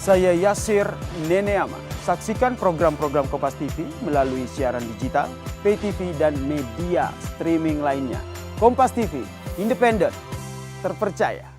Saya Yasir Neneama. Saksikan program-program Kompas TV melalui siaran digital, pay TV, dan media streaming lainnya. Kompas TV, independen, terpercaya.